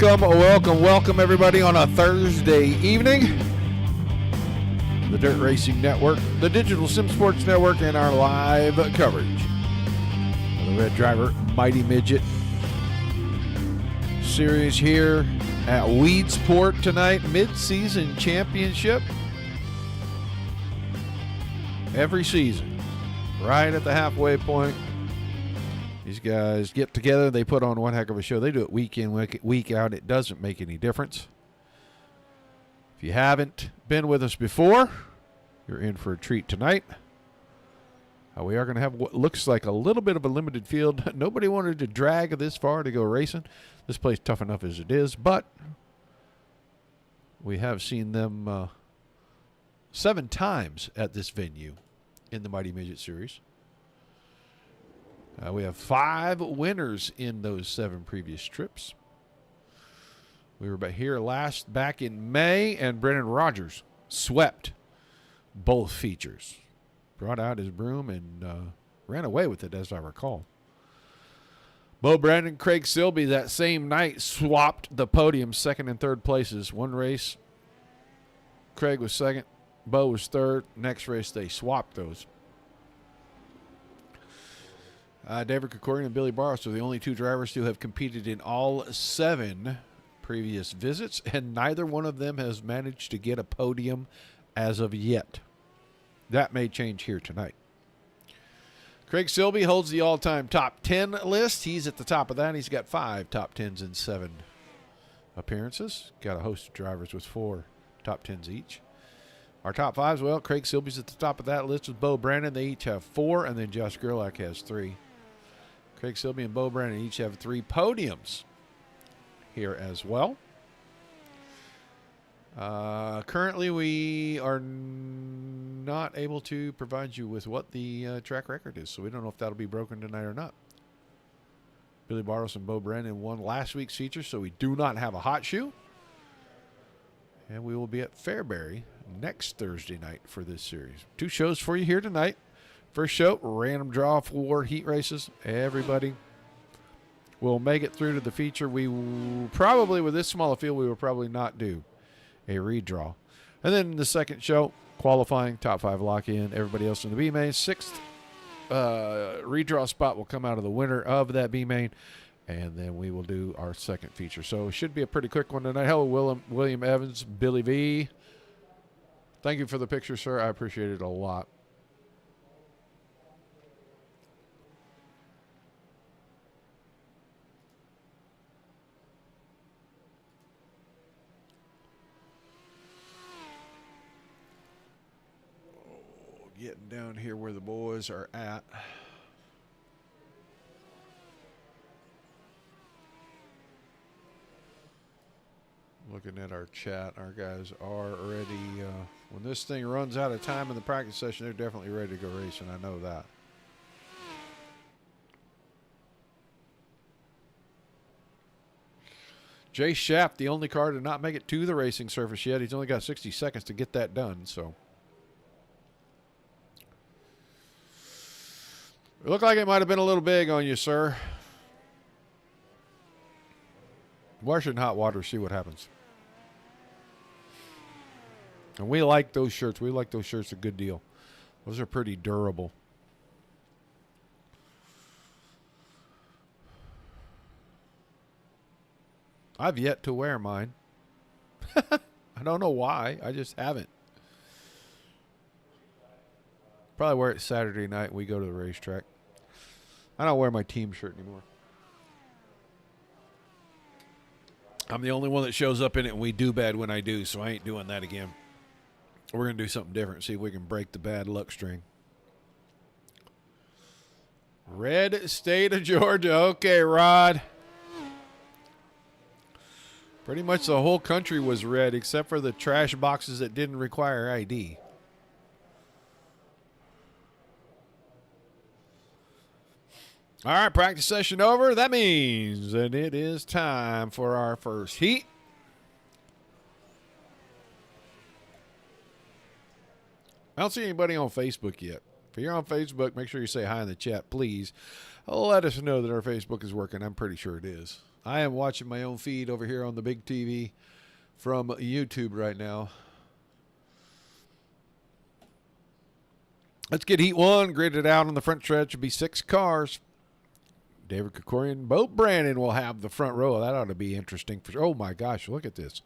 Welcome, everybody, on a Thursday evening. The Dirt Racing Network, the Digital Sim Sports Network, and our live coverage of the RedDriver Mighty Midget series here at Weedsport tonight. Mid-season championship. Every season, right at the halfway point. These guys get together. They put on one heck of a show. They do it week in, week out. It doesn't make any difference. If you haven't been with us before, you're in for a treat tonight. We are going to have what looks like a little bit of a limited field. Nobody wanted to drag this far to go racing. This place tough enough as it is, but we have seen them 7 times at this venue in the Mighty Midget Series. We have 5 winners in those 7 previous trips. We were here back in May, and Brennan Rogers swept both features. Brought out his broom and ran away with it, as I recall. Bo Brandon, Craig Silby that same night swapped the podium, 2nd and 3rd places. One race, Craig was 2nd, Bo was 3rd. Next race, they swapped those. David Krikorian and Billy Barros are the only 2 drivers who have competed in all 7 previous visits, and neither one of them has managed to get a podium as of yet. That may change here tonight. Craig Silby holds the all-time top 10 list. He's at the top of that. He's got 5 top 10s in 7 appearances. Got a host of drivers with 4 top 10s each. Our top 5s, well, Craig Silby's at the top of that list with Bo Brandon. They each have 4, and then Josh Gerlach has 3. Craig Silby and Bo Brandon each have 3 podiums here as well. Currently, we are not able to provide you with what the track record is, so we don't know if that'll be broken tonight or not. Billy Barros and Bo Brandon won last week's feature, so we do not have a hot shoe. And we will be at Fairbury next Thursday night for this series. 2 shows for you here tonight. First show, random draw for heat races. Everybody will make it through to the feature. We will probably, with this small a field, we will probably not do a redraw. And then the second show, qualifying, top 5 lock-in. Everybody else in the B-main. 6th redraw spot will come out of the winner of that B-main. And then we will do our second feature. So it should be a pretty quick one tonight. Hello, William Evans, Billy V. Thank you for the picture, sir. I appreciate it a lot. Getting down here where the boys are at. Looking at our chat, our guys are already, when this thing runs out of time in the practice session, they're definitely ready to go racing. I know that. Jay Schaff, the only car to not make it to the racing surface yet. He's only got 60 seconds to get that done, so. It looked like it might have been a little big on you, sir. Wash it in hot water, see what happens. And we like those shirts. We like those shirts a good deal. Those are pretty durable. I've yet to wear mine. I don't know why. I just haven't. Probably wear it Saturday night when we go to the racetrack. I don't wear my team shirt anymore. I'm the only one that shows up in it, and we do bad when I do, so I ain't doing that again. We're going to do something different, see if we can break the bad luck string. Red State of Georgia. Okay, Rod. Pretty much the whole country was red, except for the trash boxes that didn't require ID. All right, practice session over. That means that it is time for our first heat. I don't see anybody on Facebook yet. If you're on Facebook, make sure you say hi in the chat, please. Let us know that our Facebook is working. I'm pretty sure it is. I am watching my own feed over here on the big TV from YouTube right now. Let's get heat one gridded out on the front stretch. It'll be 6 cars. David Krikorian, Bo Brandon will have the front row. That ought to be interesting. Oh, my gosh, look at this.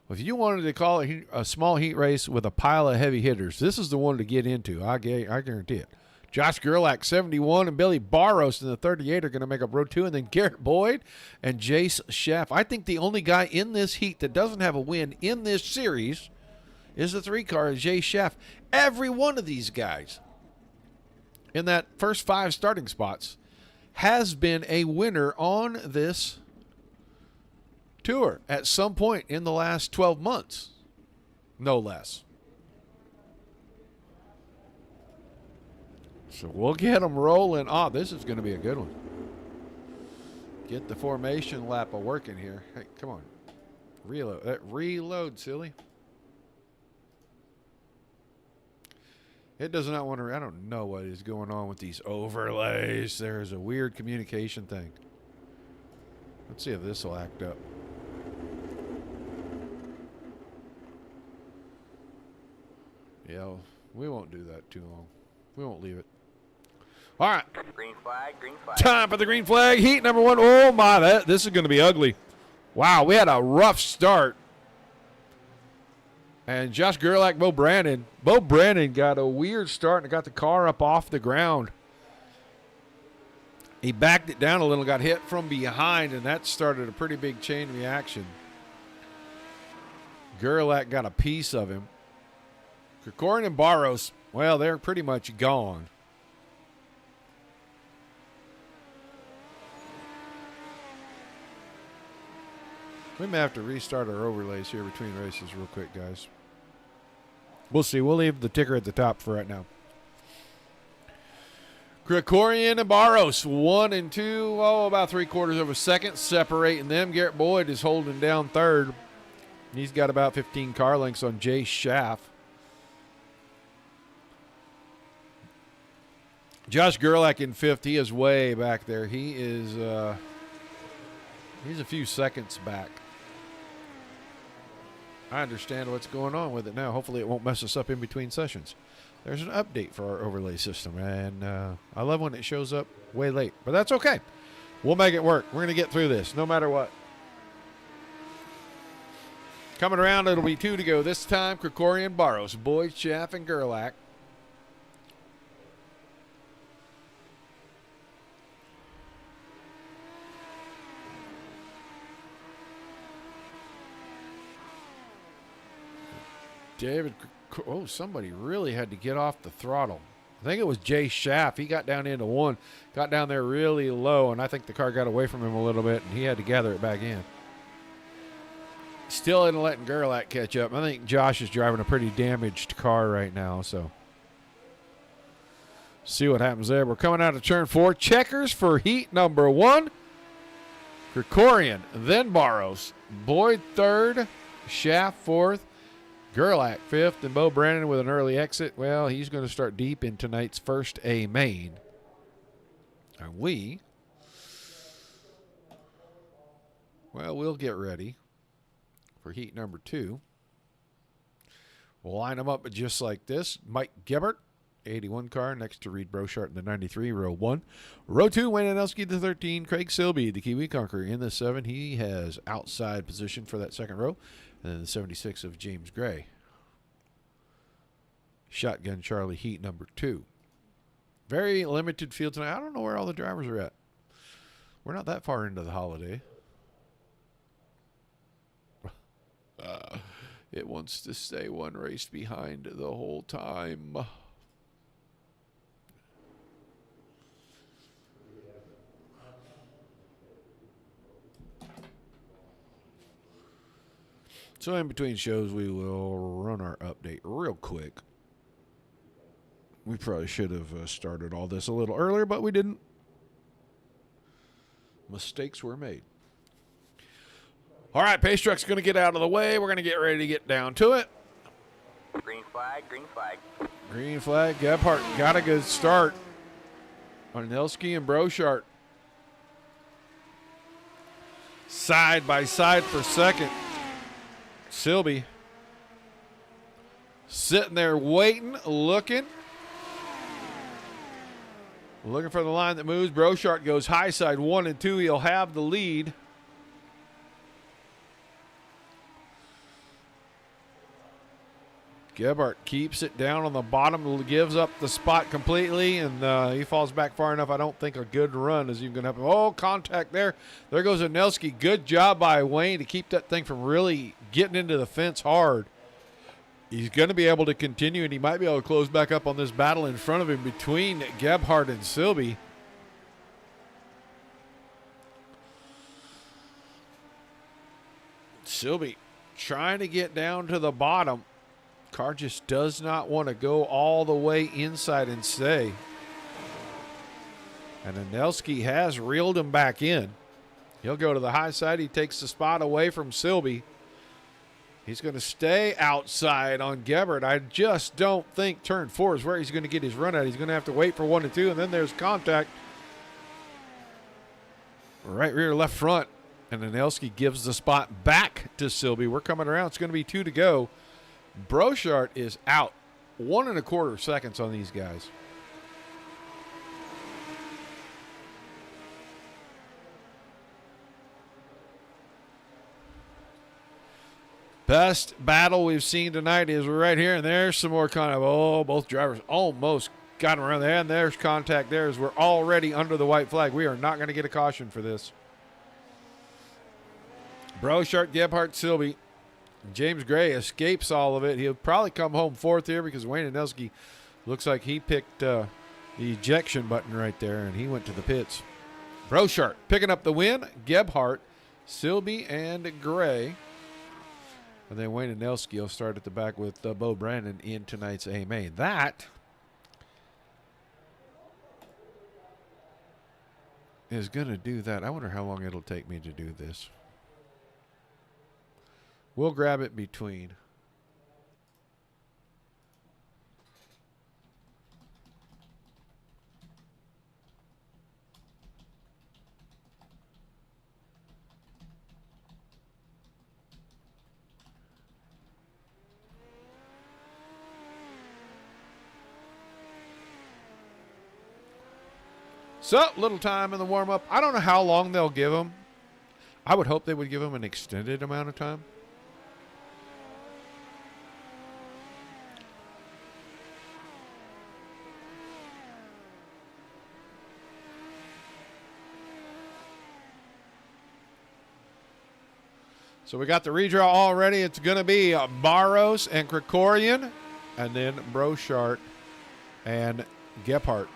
If you wanted to call it a small heat race with a pile of heavy hitters, this is the one to get into. I guarantee it. Josh Gerlach, 71, and Billy Barros in the 38 are going to make up row 2, and then Garrett Boyd and Jace Schaff. I think the only guy in this heat that doesn't have a win in this series is the 3-car, Jace Schaff. Every one of these guys in that first 5 starting spots has been a winner on this tour at some point in the last 12 months, no less. So we'll get them rolling. Oh, this is going to be a good one. Get the formation lap a working here. Hey, come on. Reload. Reload, silly. It does not want to. I don't know what is going on with these overlays. There's a weird communication thing. Let's see if this will act up. Yeah, we won't do that too long. We won't leave it. All right. Green flag, green flag. Time for the green flag. Heat number 1. Oh, my. This is going to be ugly. Wow, we had a rough start. And Josh Gerlach, Bo Brandon. Bo Brandon got a weird start and got the car up off the ground. He backed it down a little, got hit from behind, and that started a pretty big chain reaction. Gerlach got a piece of him. Krikorian and Barros, well, they're pretty much gone. We may have to restart our overlays here between races real quick, guys. We'll see. We'll leave the ticker at the top for right now. Krikorian and Barros, 1 and 2. Oh, about 3/4 of a second separating them. Garrett Boyd is holding down third. He's got about 15 car lengths on Jace Schaff. Josh Gerlach in 5th. He is way back there. He is he's a few seconds back. I understand what's going on with it now. Hopefully it won't mess us up in between sessions. There's an update for our overlay system, and I love when it shows up way late. But that's okay. We'll make it work. We're going to get through this no matter what. Coming around, it'll be 2 to go. This time, Krikorian, Barros, Boyd, Schaff, and Gerlach. David, oh, somebody really had to get off the throttle. I think it was Jay Schaff. He got down into 1, got down there really low, and I think the car got away from him a little bit, and he had to gather it back in. Still isn't letting Gerlach catch up. I think Josh is driving a pretty damaged car right now, so see what happens there. We're coming out of turn 4. Checkers for heat number 1. Krikorian, then Barros. Boyd 3rd, Schaff 4th. Gerlach 5th, and Bo Brandon with an early exit. Well, he's going to start deep in tonight's first A main. And we'll get ready for heat number 2. We'll line them up just like this. Mike Gebert, 81 car, next to Reed Brochart in the 93, row 1. Row 2, Wayne Anelski, the 13. Craig Silby, the Kiwi Conqueror, in the 7. He has outside position for that second row. And then the 76 of James Gray. Shotgun Charlie, heat number 2. Very limited field tonight. I don't know where all the drivers are at. We're not that far into the holiday. It wants to stay 1 race behind the whole time. So in between shows, we will run our update real quick. We probably should have started all this a little earlier, but we didn't. Mistakes were made. All right, Pace Truck's going to get out of the way. We're going to get ready to get down to it. Green flag, green flag. Green flag. Gebhardt got a good start on Anelski and Brochart. Side by side for second. Silby sitting there waiting, looking for the line that moves. Brochart goes high side 1 and 2. He'll have the lead. Gebhardt keeps it down on the bottom, gives up the spot completely, and he falls back far enough. I don't think a good run is even going to happen. Oh, contact there. There goes Anelski. Good job by Wayne to keep that thing from really getting into the fence hard. He's going to be able to continue, and he might be able to close back up on this battle in front of him between Gebhardt and Silby. Silby trying to get down to the bottom. Car just does not want to go all the way inside and stay. And Anelski has reeled him back in. He'll go to the high side. He takes the spot away from Silby. He's going to stay outside on Gebhardt. I just don't think turn 4 is where he's going to get his run at. He's going to have to wait for 1 and 2, and then there's contact. Right rear, left front. And Anelski gives the spot back to Silby. We're coming around. It's going to be 2 to go. Brochart is out 1 1/4 seconds on these guys. Best battle we've seen tonight is right here, and there's some more kind of, both drivers almost got him around there, and there's contact there as we're already under the white flag. We are not going to get a caution for this. Brochart, Gebhardt, Silby. James Gray escapes all of it. He'll probably come home 4th here because Wayne Anelski looks like he picked the ejection button right there, and he went to the pits. Brochart picking up the win. Gebhardt, Silby, and Gray. And then Wayne Anelski will start at the back with Bo Brandon in tonight's AMA. That is going to do that. I wonder how long it'll take me to do this. We'll grab it between. So, little time in the warm-up. I don't know how long they'll give them. I would hope they would give them an extended amount of time. So we got the redraw already. It's going to be Barros and Krikorian, and then Brochart and Gebhardt.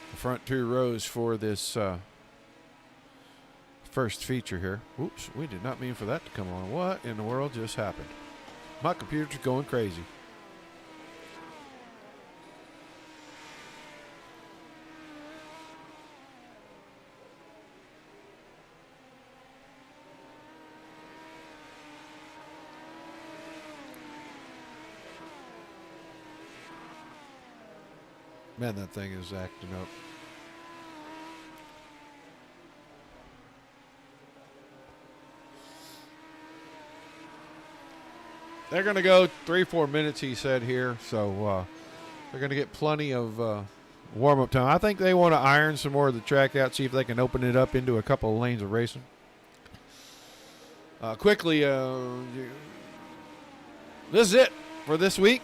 The front 2 rows for this first feature here. Oops, we did not mean for that to come on. What in the world just happened? My computer's going crazy. Man, that thing is acting up. They're going to go 3-4 minutes, he said here. So they're going to get plenty of warm-up time. I think they want to iron some more of the track out, see if they can open it up into a couple of lanes of racing. Quickly, this is it for this week.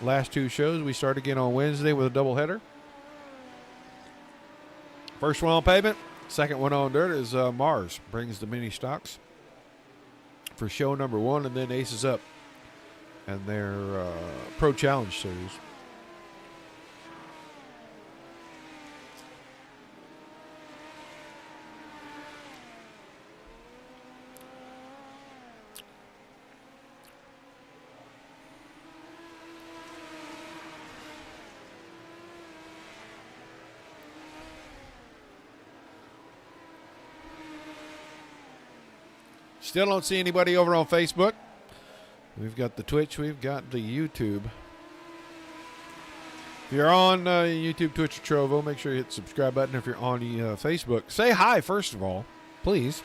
Last 2 shows. We start again on Wednesday with a doubleheader. First one on pavement, second one on dirt is Mars brings the mini stocks for show number 1, and then Aces Up and their Pro Challenge Series. Still don't see anybody over on Facebook. We've got the Twitch. We've got the YouTube. If you're on YouTube, Twitch, or Trovo, make sure you hit the subscribe button. If you're on Facebook, say hi first of all, please.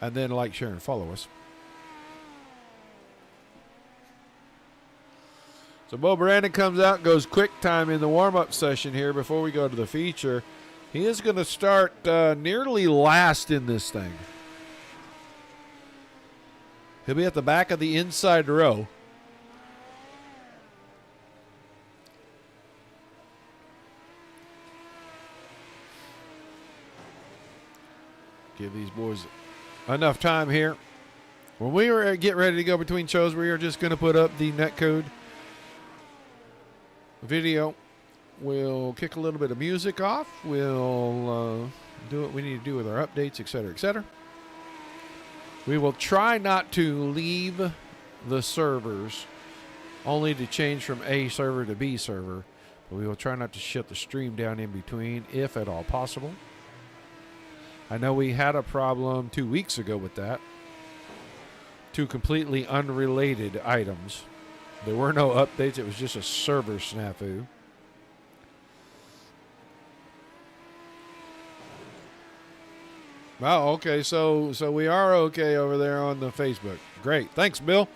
And then like, share, and follow us. So Bo Brandon comes out, goes quick time in the warm-up session here before we go to the feature. He is going to start nearly last in this thing. He'll be at the back of the inside row. Give these boys enough time here. When we were getting ready to go between shows, we were just going to put up the netcode video. We'll kick a little bit of music off. We'll do what we need to do with our updates, etc., etc. We will try not to leave the servers only to change from A server to B server, but we will try not to shut the stream down in between if at all possible. I know we had a problem 2 weeks ago with that. 2 completely unrelated items. There were no updates. It was just a server snafu. Oh, okay. So we are okay over there on the Facebook. Great. Thanks, Bill.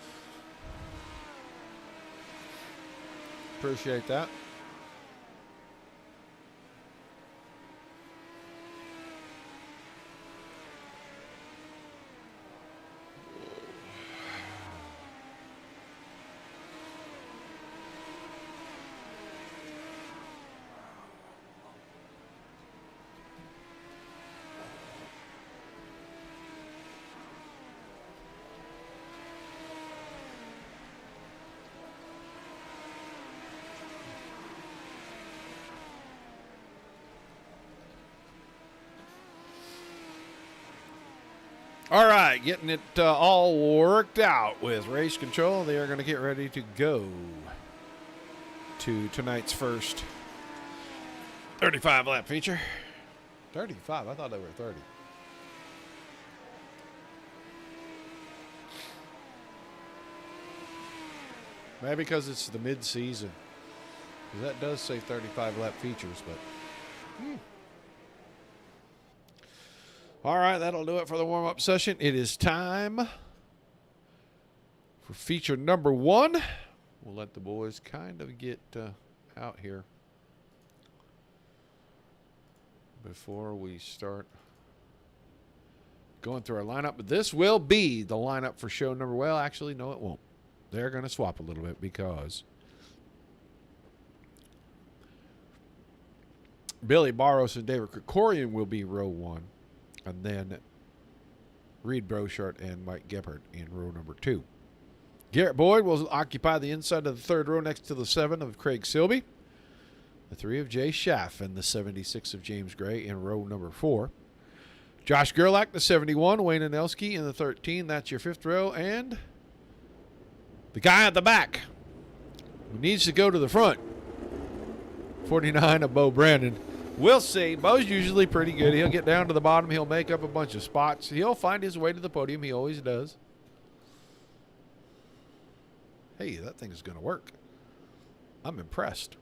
Appreciate that. All right, getting it all worked out with race control. They are going to get ready to go to tonight's first 35-lap feature. 35? I thought they were 30. Maybe because it's the mid-season. That does say 35-lap features, but... All right, that'll do it for the warm-up session. It is time for feature number 1. We'll let the boys kind of get out here before we start going through our lineup. But this will be the lineup for show number. Well, actually, no, it won't. They're going to swap a little bit because Billy Barros and David Krikorian will be row 1. And then Reed Brochart and Mike Gebhardt in row number 2. Garrett Boyd will occupy the inside of the 3rd row next to the 7 of Craig Silby, the 3 of Jay Schaff, and the 76 of James Gray in row number 4. Josh Gerlach, the 71, Wayne Anelski in the 13. That's your 5th row. And the guy at the back who needs to go to the front, 49 of Bo Brandon. We'll see. Bo's usually pretty good. He'll get down to the bottom. He'll make up a bunch of spots. He'll find his way to the podium. He always does. Hey, that thing is going to work. I'm impressed.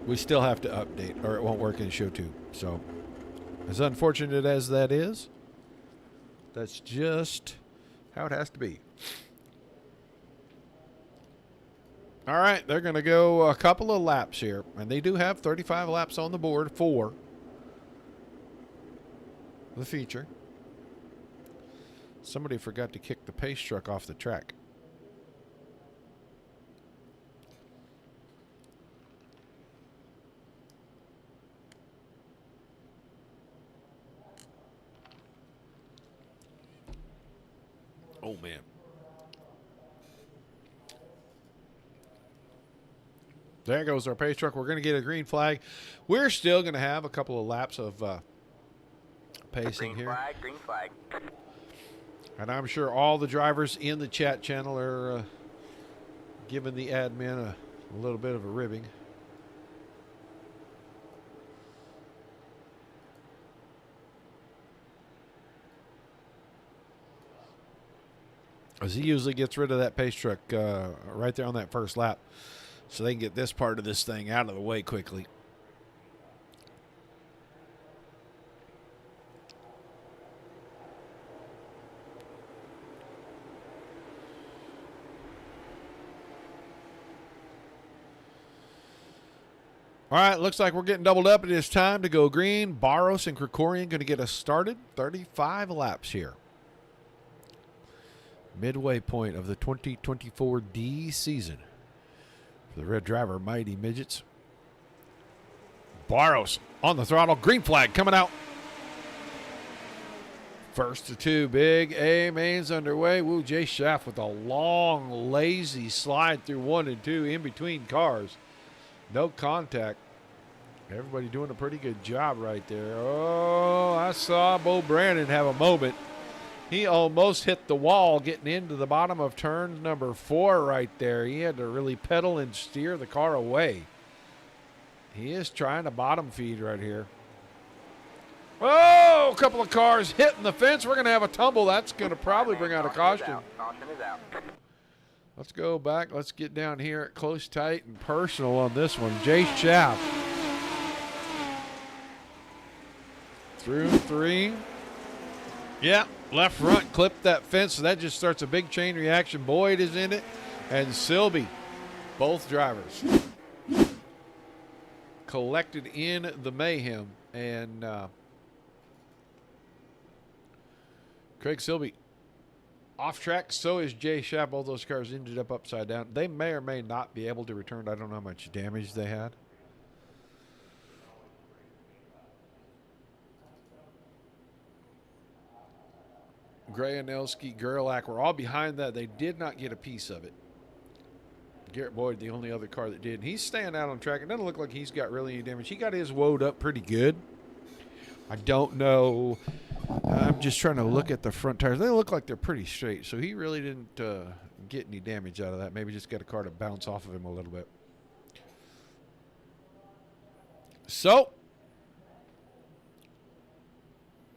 We still have to update, or it won't work in show 2. So, as unfortunate as that is, that's just how it has to be. All right, they're going to go a couple of laps here, and they do have 35 laps on the board for the feature. Somebody forgot to kick the pace truck off the track. Oh, man. There goes our pace truck. We're going to get a green flag. We're still going to have a couple of laps of pacing Green here. flag, green flag. And I'm sure all the drivers in the chat channel are giving the admin a little bit of a ribbing. As he usually gets rid of that pace truck right there on that first lap. So they can get this part of this thing out of the way quickly. All right, looks like we're getting doubled up. It is time to go green. Barros and Krikorian going to get us started. 35 laps here. Midway point of the 2024 D season for the Red Driver Mighty Midgets. Barros on the throttle. Green flag coming out. First to two. Big A mains underway. Woo, Jay Schaff with a long, lazy slide through 1 and 2 in between cars. No contact. Everybody doing a pretty good job right there. Oh, I saw Bo Brandon have a moment. He almost hit the wall getting into the bottom of turn number 4 right there. He had to really pedal and steer the car away. He is trying to bottom feed right here. Oh, a couple of cars hitting the fence. We're going to have a tumble. That's going to probably bring out a caution. Caution is out. Let's go back. Let's get down here at close, tight, and personal on this one. Jay Schaff. Through 3. Yeah, left front clipped that fence, so that just starts a big chain reaction. Boyd is in it, and Silby, both drivers, collected in the mayhem. And Craig Silby off track, so is Jay Schaff. Both those cars ended up upside down. They may or may not be able to return. I don't know how much damage they had. Gray, Anelski, Gerlach were all behind that. They did not get a piece of it. Garrett Boyd, the only other car that did. He's staying out on track. It doesn't look like he's got really any damage. He got his woed up pretty good. I don't know. I'm just trying to look at the front tires. They look like they're pretty straight, so he really didn't get any damage out of that. Maybe just got a car to bounce off of him a little bit. So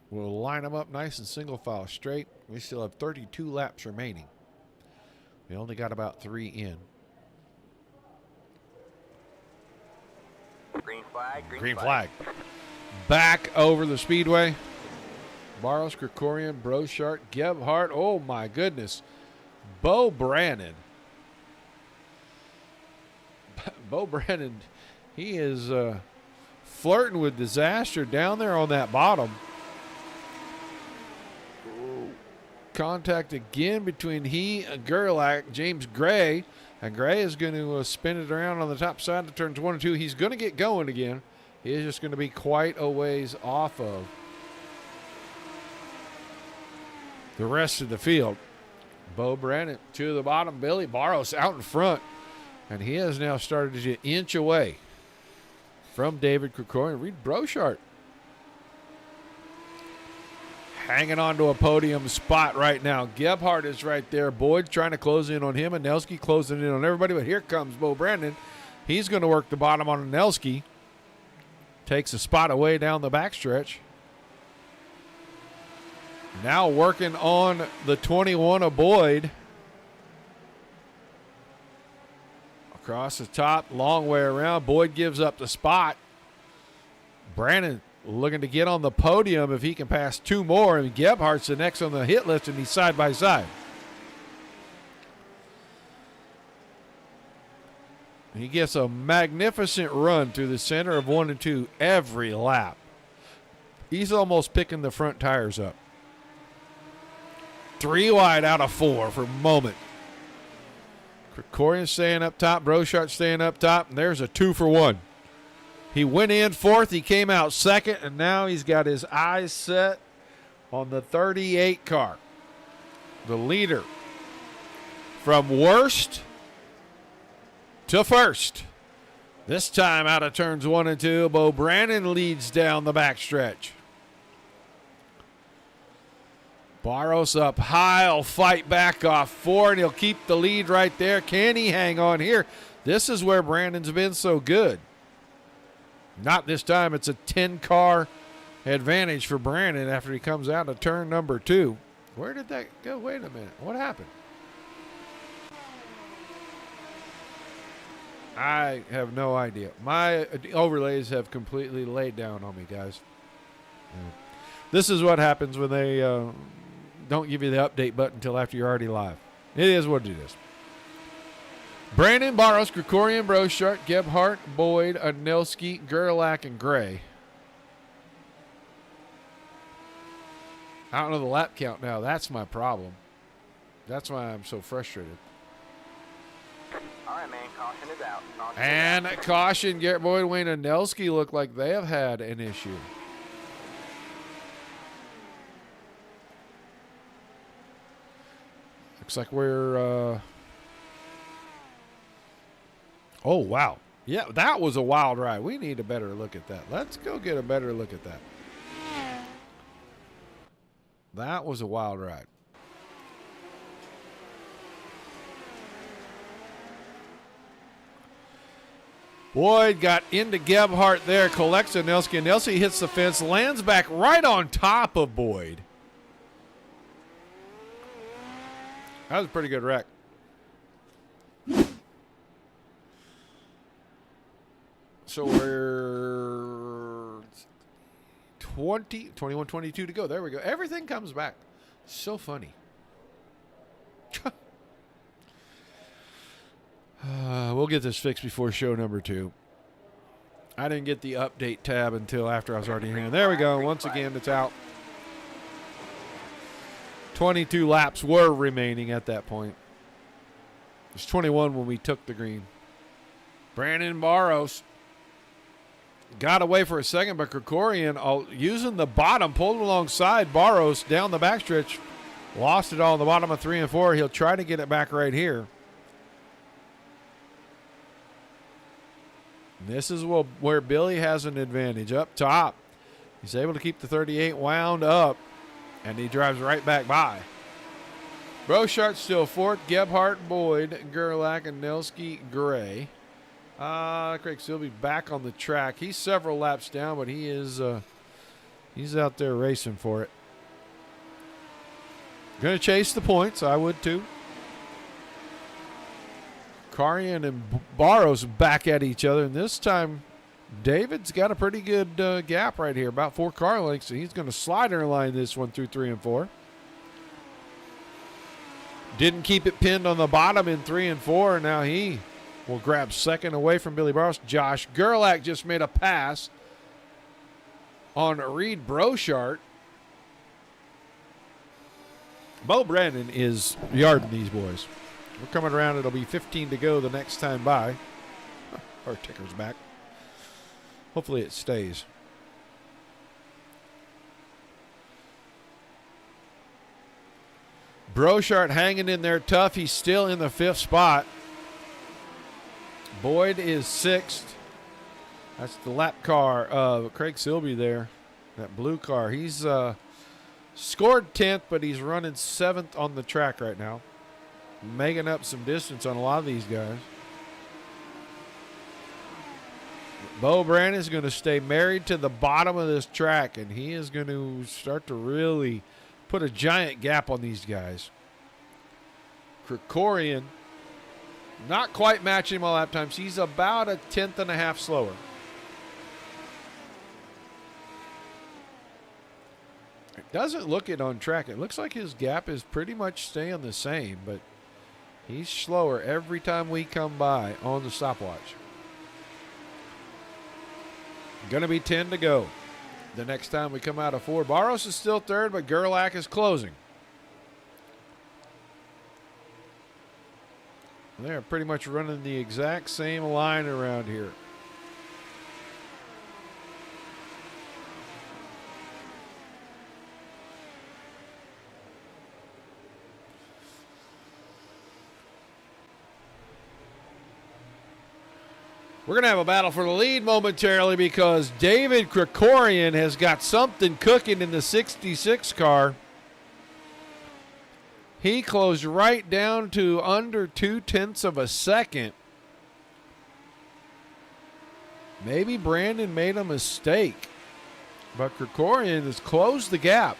we'll line them up nice and single file straight. We still have 32 laps remaining. We only got about 3 in. Green flag. Green flag. Back over the speedway. Barros, Krikorian, Brochart, Gebhardt. Oh, my goodness. Bo Brannon. Bo Brannon, he is flirting with disaster down there on that bottom. Contact again between he and Gerlach, James Gray. And Gray is going to spin it around on the top side of turns 1 and 2. He's going to get going again. He is just going to be quite a ways off of the rest of the field. Bo Brannon to the bottom. Billy Barros out in front. And he has now started to inch away from David Krikorian. Reed Brochart hanging on to a podium spot right now. Gebhardt is right there. Boyd trying to close in on him. Anelski closing in on everybody. But here comes Bo Brandon. He's going to work the bottom on Anelski. Takes a spot away down the backstretch. Now working on the 21 of Boyd. Across the top, long way around. Boyd gives up the spot. Brandon looking to get on the podium if he can pass 2 more. And Gebhardt's the next on the hit list, and he's side by side. He gets a magnificent run through the center of 1 and 2 every lap. He's almost picking the front tires up. 3 wide out of 4 for a moment. Krikorian staying up top. Brochart staying up top. And there's a 2 for 1. He went in 4th. He came out 2nd. And now he's got his eyes set on the 38 car. The leader from worst to first. This time out of turns 1 and 2. Bo Brandon leads down the backstretch. Barros up high. He'll fight back off 4, and he'll keep the lead right there. Can he hang on here? This is where Brandon's been so good. Not this time. It's a 10-car advantage for Brandon after he comes out of turn number 2. Where did that go? Wait a minute. What happened? I have no idea. My overlays have completely laid down on me, guys. Yeah. This is what happens when they don't give you the update button until after you're already live. It is what it is. Brandon, Barros, Krikorian, Brochart, Gebhardt, Boyd, Anelski, Gerlach, and Gray. I don't know the lap count now. That's my problem. That's why I'm so frustrated. All right, man. Caution is out. Caution And is out. caution, Garrett Boyd, Wayne, and Nelski look like they have had an issue. Looks like we're... Oh, wow. Yeah, that was a wild ride. We need a better look at that. Let's go get a better look at that. That was a wild ride. Boyd got into Gebhardt there, collects Anelski. Anelski hits the fence, lands back right on top of Boyd. That was a pretty good wreck. So we're 21, 22 to go. There we go. Everything comes back. So funny. We'll get this fixed before show number 2. I didn't get the update tab until after I was already in. There we go. Once again, it's out. 22 laps were remaining at that point. It was 21 when we took the green. Brandon Barros got away for a second, but Krikorian, using the bottom, pulled alongside Barros down the backstretch. Lost it all in the bottom of 3 and 4. He'll try to get it back right here. This is where Billy has an advantage. Up top, he's able to keep the 38 wound up, and he drives right back by. Brochart still fourth. Gebhardt, Boyd, Gerlach, and Nelski, Gray. Craig Silby back on the track. He's several laps down, but he's out there racing for it. Going to chase the points. I would too. Karian and Barros back at each other, and this time David's got a pretty good gap right here, about 4 car lengths, so he's going to slider line this one through 3 and 4. Didn't keep it pinned on the bottom in 3 and 4, and now he will grab second away from Billy Barros. Josh Gerlach just made a pass on Reed Brochart. Bo Brandon is yarding these boys. We're coming around. It'll be 15 to go the next time by. Our ticker's back. Hopefully it stays. Brochart hanging in there tough. He's still in the 5th spot. Boyd is 6th. That's the lap car of Craig Silby there. That blue car. He's scored 10th, but he's running 7th on the track right now. Making up some distance on a lot of these guys. Bo Brandon's going to stay married to the bottom of this track, and he is going to start to really put a giant gap on these guys. Krikorian not quite matching him on lap times. He's about a 10th and a half slower. It doesn't look it on track. It looks like his gap is pretty much staying the same, but he's slower every time we come by on the stopwatch. Going to be 10 to go the next time we come out of 4. Barros is still 3rd, but Gerlach is closing. They're pretty much running the exact same line around here. We're going to have a battle for the lead momentarily because David Krikorian has got something cooking in the 66 car. He closed right down to under 0.2 of a second. Maybe Brandon made a mistake, but Krikorian has closed the gap.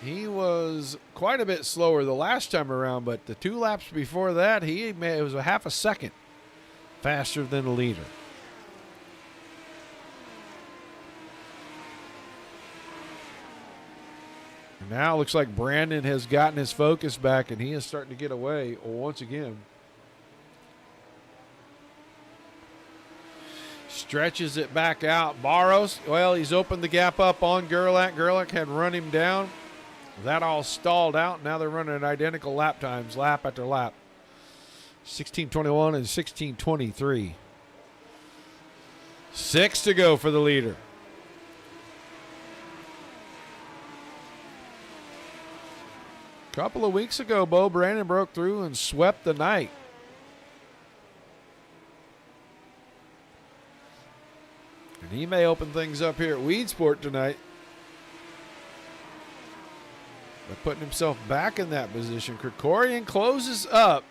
He was quite a bit slower the last time around, but the 2 laps before that, it was a half a second faster than the leader. And now it looks like Brandon has gotten his focus back, and he is starting to get away once again. Stretches it back out. Barros, well, he's opened the gap up on Gerlach. Gerlach had run him down. That all stalled out. Now they're running identical lap times, lap after lap. 16:21 and 16:23. 6 to go for the leader. A couple of weeks ago, Bo Brandon broke through and swept the night. And he may open things up here at Weedsport tonight by putting himself back in that position. Krikorian closes up.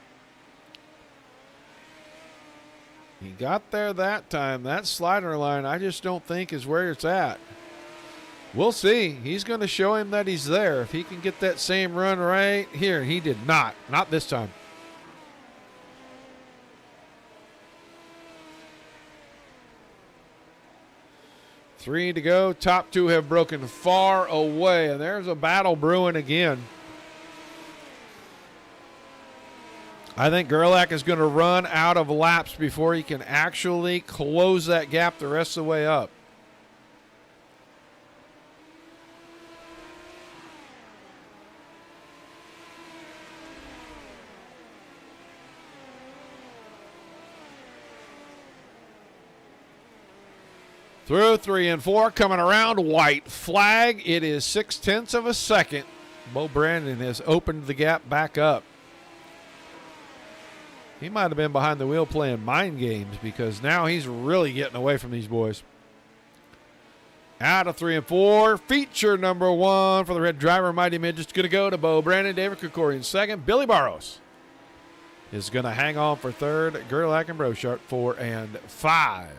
He got there that time. That slider line, I just don't think is where it's at. We'll see. He's going to show him that he's there. If he can get that same run right here. He did not. Not this time. Three to go. Top 2 have broken far away. And there's a battle brewing again. I think Gerlach is going to run out of laps before he can actually close that gap the rest of the way up. Through 3 and 4, coming around, white flag. It is 0.6 of a second. Bo Brandon has opened the gap back up. He might have been behind the wheel playing mind games because now he's really getting away from these boys. Out of 3 and 4, feature number 1 for the RedDriver Mighty Midget's going to go to Bo Brandon. David Krikorian second. Billy Barros is going to hang on for third. Gerlach and Brochart 4 and 5.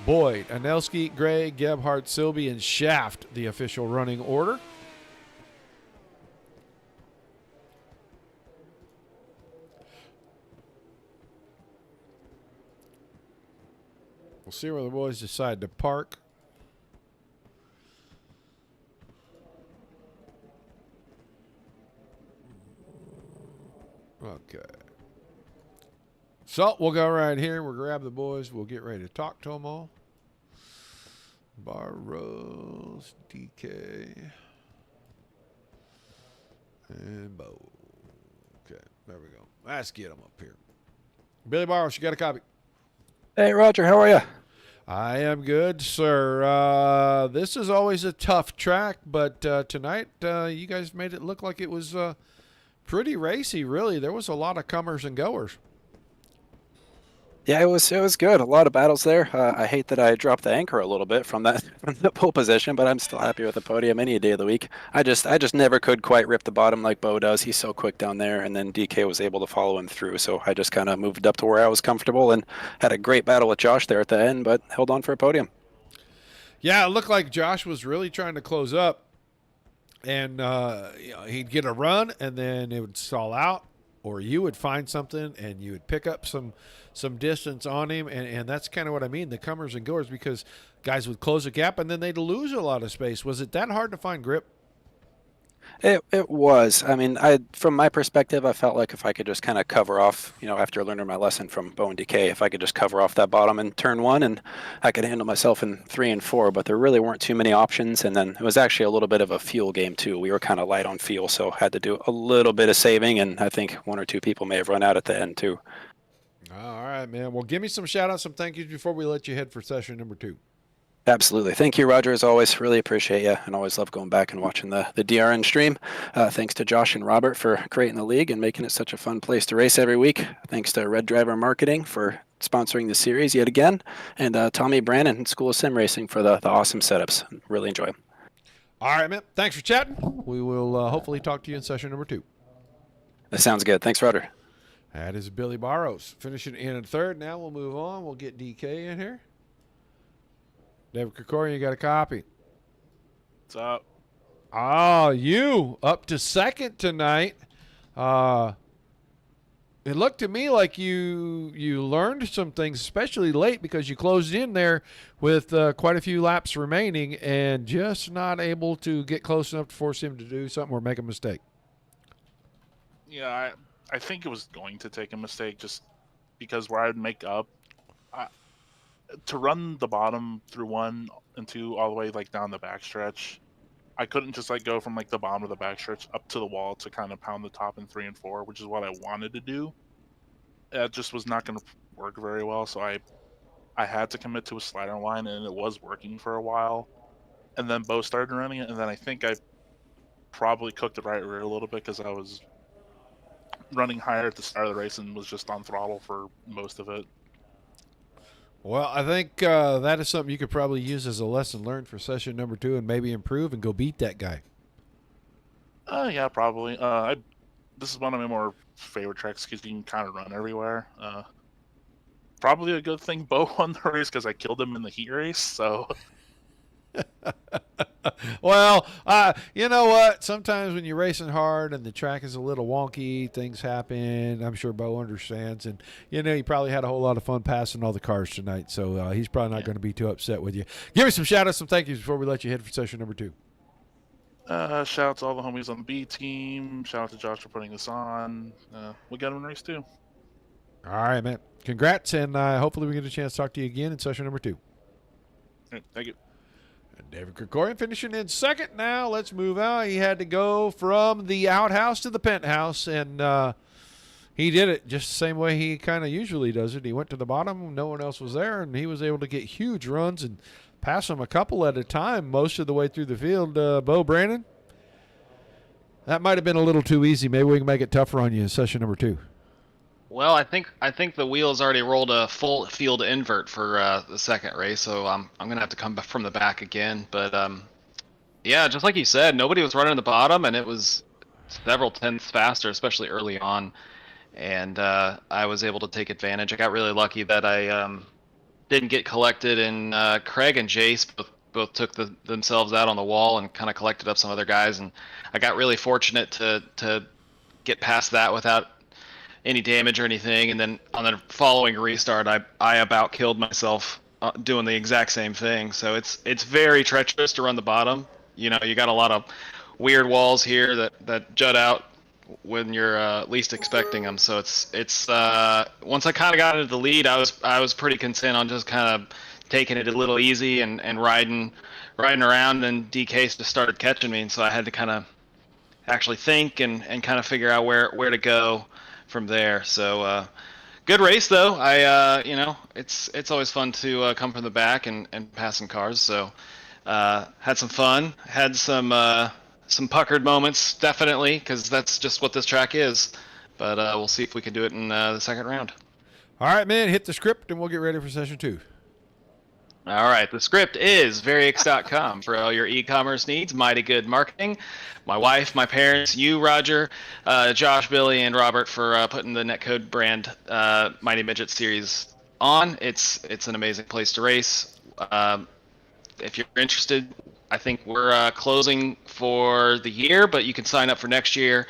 Boyd, Anelski, Gray, Gebhardt, Silby, and Shaft, the official running order. We'll see where the boys decide to park. Okay. So we'll go right here. We'll grab the boys. We'll get ready to talk to them all. Barros, DK, and Bo. Okay, there we go. Let's get them up here. Billy Barros, you got a copy? Hey, Roger, how are you? I am good, sir. This is always a tough track, but tonight you guys made it look like it was pretty racy, really. There was a lot of comers and goers. Yeah, it was good. A lot of battles there. I hate that I dropped the anchor a little bit from the pole position, but I'm still happy with the podium any day of the week. I just never could quite rip the bottom like Bo does. He's so quick down there, and then DK was able to follow him through. So I just kind of moved up to where I was comfortable and had a great battle with Josh there at the end, but held on for a podium. Yeah, it looked like Josh was really trying to close up, and he'd get a run, and then it would stall out, or you would find something, and you would pick up some distance on him, and that's kind of what I mean, the comers and goers, because guys would close a gap, and then they'd lose a lot of space. Was it that hard to find grip? It was. I mean, from my perspective, I felt like if I could just kind of cover off, after learning my lesson from Bo and DK, if I could just cover off that bottom in turn 1, and I could handle myself in 3 and 4, but there really weren't too many options. And then it was actually a little bit of a fuel game too. We were kind of light on fuel, so had to do a little bit of saving, and I think 1 or 2 people may have run out at the end too. All right, man. Well, give me some shout-outs, some thank yous before we let you head for session number 2. Absolutely. Thank you, Roger, as always. Really appreciate you, and always love going back and watching the DRN stream. Thanks to Josh and Robert for creating the league and making it such a fun place to race every week. Thanks to RedDriver Marketing for sponsoring the series yet again, and Tommy Brannon and School of Sim Racing for the awesome setups. Really enjoy them. All right, man. Thanks for chatting. We will hopefully talk to you in session number 2. That sounds good. Thanks, Roger. That is Billy Barros finishing in third. Now we'll move on. We'll get DK in here. David Krikorian, you got a copy? What's up? You up to second tonight. It looked to me like you learned some things, especially late, because you closed in there with quite a few laps remaining and just not able to get close enough to force him to do something or make a mistake. Yeah, I think it was going to take a mistake just because where I'd make up. To run the bottom through 1 and 2 all the way like down the backstretch, I couldn't just like go from like the bottom of the backstretch up to the wall to kind of pound the top in 3 and 4, which is what I wanted to do. It just was not going to work very well, so I had to commit to a slider line, and it was working for a while. And then Bo started running it, and then I think I probably cooked the right rear a little bit because I was running higher at the start of the race and was just on throttle for most of it. Well, I think that is something you could probably use as a lesson learned for session number 2 and maybe improve and go beat that guy. Yeah, probably. This is one of my more favorite tracks because you can kind of run everywhere. Probably a good thing Bo won the race because I killed him in the heat race, so... Well, you know what? Sometimes when you're racing hard and the track is a little wonky, things happen. I'm sure Bo understands. And, he probably had a whole lot of fun passing all the cars tonight. So he's probably not going to be too upset with you. Give me some shout-outs, some thank yous before we let you head for session number 2. Shout out to all the homies on the B team. Shout out to Josh for putting this on. We'll get him in race 2. All right, man. Congrats, and hopefully we get a chance to talk to you again in session number 2. All right, thank you. David Krikorian finishing in second. Now let's move out. He had to go from the outhouse to the penthouse, and he did it just the same way he kind of usually does it. He went to the bottom. No one else was there, and he was able to get huge runs and pass them a couple at a time most of the way through the field. Bo Brandon, that might have been a little too easy. Maybe we can make it tougher on you in session number 2. Well, I think the wheels already rolled a full field invert for the second race, so I'm gonna have to come back from the back again. But yeah, just like you said, nobody was running the bottom, and it was several tenths faster, especially early on. And I was able to take advantage. I got really lucky that I didn't get collected, and Craig and Jace both took themselves out on the wall and kind of collected up some other guys, and I got really fortunate to get past that without any damage or anything. And then on the following restart, I about killed myself doing the exact same thing. So it's very treacherous to run the bottom. You got a lot of weird walls here that jut out when you're least expecting them. So it's once I kind of got into the lead, I was pretty content on just kind of taking it a little easy and riding around. And DK just started catching me, and so I had to kind of actually think and kind of figure out where to go from there. So good race though. It's always fun to come from the back and pass some cars. So had some fun, had some puckered moments, definitely, because that's just what this track is. But we'll see if we can do it in the second round. All right, man, hit the script and we'll get ready for session 2. All right, the script is veryx.com for all your e-commerce needs. Mighty Good Marketing. My wife, my parents, you, Roger, Josh, Billy, and Robert for putting the Netcode brand Mighty Midget series on. It's an amazing place to race. If you're interested, I think we're closing for the year, but you can sign up for next year.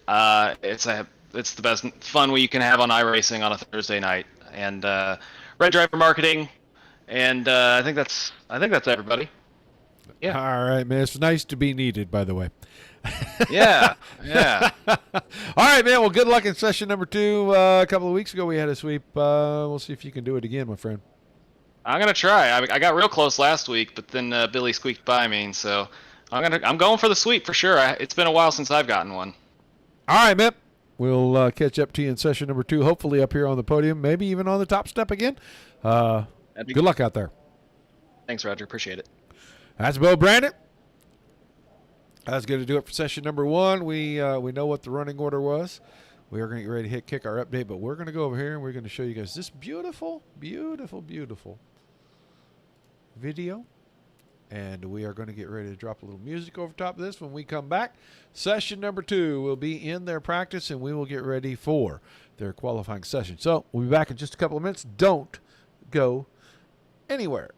It's the best fun you can have on iRacing on a Thursday night. And RedDriver Marketing. And I think that's everybody. Yeah. All right, man. It's nice to be needed, by the way. Yeah. All right, man. Well, good luck in session number 2. A couple of weeks ago, we had a sweep. We'll see if you can do it again, my friend. I'm gonna try. I got real close last week, but then Billy squeaked by me, and so I'm going for the sweep for sure. It's been a while since I've gotten one. All right, man. We'll catch up to you in session number 2. Hopefully, up here on the podium, maybe even on the top step again. Good luck out there. Thanks, Roger. Appreciate it. That's Bo Brandon. That's going to do it for session number 1. We know what the running order was. We are going to get ready to kick our update, but we're going to go over here and we're going to show you guys this beautiful, beautiful, beautiful video. And we are going to get ready to drop a little music over top of this when we come back. Session number 2 will be in their practice, and we will get ready for their qualifying session. So we'll be back in just a couple of minutes. Don't go anywhere.